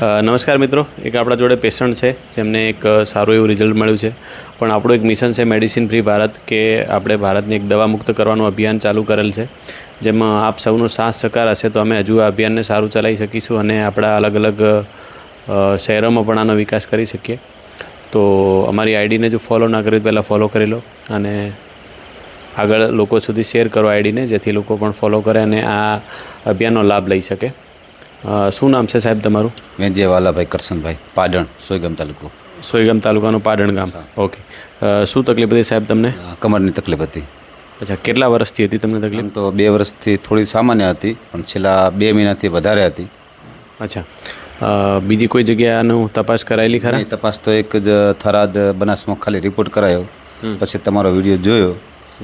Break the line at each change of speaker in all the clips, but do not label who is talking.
નમસ્કાર મિત્રો, એક આપણા જોડે પેશન્ટ છે જેમને એક સારું એવું રિઝલ્ટ મળ્યું છે. પણ આપણું એક મિશન છે મેડિસિન ફ્રી ભારત, કે આપણે ભારતને એક દવા મુક્ત કરવાનું અભિયાન ચાલુ કરેલ છે. જેમાં આપ સૌનો સાથ સહકાર હશે તો અમે હજુ આ અભિયાનને સારું ચલાવી શકીશું અને આપણા અલગ અલગ શહેરોમાં પણ આનો વિકાસ કરી શકીએ. તો અમારી આઈડીને જો ફોલો ના કરી પહેલાં ફોલો કરી લો અને આગળ લોકો સુધી શેર કરો આઈડીને, જેથી લોકો પણ ફોલો કરે અને આ અભિયાનનો લાભ લઈ શકે. શું નામ છે સાહેબ તમારું?
મેજેવાલાભાઈ કરશનભાઈ, પાટણ, સોયગામ તાલુકો.
સોયગામ તાલુકાનું પાટણ ગામ. ઓકે. શું તકલીફ હતી સાહેબ તમને?
કમરની તકલીફ હતી.
અચ્છા, કેટલા વર્ષથી હતી તમને તકલીફ?
આમ તો 2 વર્ષથી થોડી સામાન્ય હતી, પણ છેલ્લા 2 મહિનાથી વધારે હતી.
અચ્છા, બીજી કોઈ જગ્યાનું તપાસ કરાયેલી ખરા?
નહીં, તપાસ તો એક જ થરાદ બનાસમાં ખાલી રિપોર્ટ કરાયો. પછી તમારો વિડીયો જોયો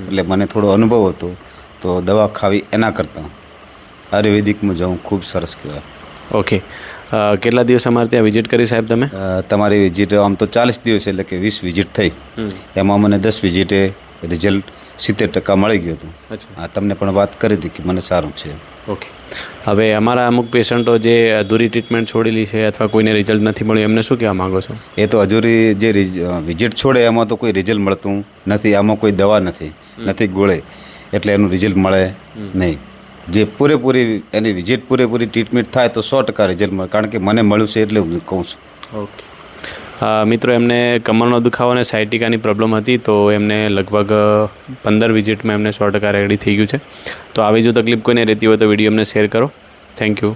એટલે મને થોડો અનુભવ હતો, તો દવા ખાવી એના કરતાં આયુર્વેદિકમાં જવું ખૂબ સરસ કહેવાય.
ઓકે. કેટલા દિવસ અમારે ત્યાં વિઝિટ કરી સાહેબ તમે?
તમારી વિઝિટ આમ તો 40 દિવસ એટલે કે 20 વિઝિટ થઈ. એમાં મને 10 વિઝિટે રિઝલ્ટ 70% મળી ગયું હતું. હા, તમને પણ વાત કરી હતી કે મને સારું છે.
ઓકે. હવે અમારા અમુક પેશન્ટો જે અધૂરી ટ્રીટમેન્ટ છોડેલી છે અથવા કોઈને રિઝલ્ટ નથી મળ્યું, એમને શું કહેવા માગો છો?
એ તો અધૂરી જે વિઝિટ છોડે એમાં તો કોઈ રિઝલ્ટ મળતું નથી. આમાં કોઈ દવા નથી ગોળે, એટલે એનું રિઝલ્ટ મળે નહીં. જે પૂરેપૂરી એની વિઝિટ પૂરેપૂરી ટ્રીટમેન્ટ થાય તો 100% રિઝલ્ટ મળે, કારણ કે મને મળ્યું છે એટલે હું કહું છું.
ઓકે. મિત્રો, એમને કમરનો દુખાવો અને સાયટિકાની પ્રોબ્લેમ હતી, તો એમને લગભગ 15 વિઝિટમાં એમને 100% રેડી થઈ ગયું છે. તો આવી જો તકલીફ કોઈને રહેતી હોય તો વિડીયો અમને શેર કરો. Thank you.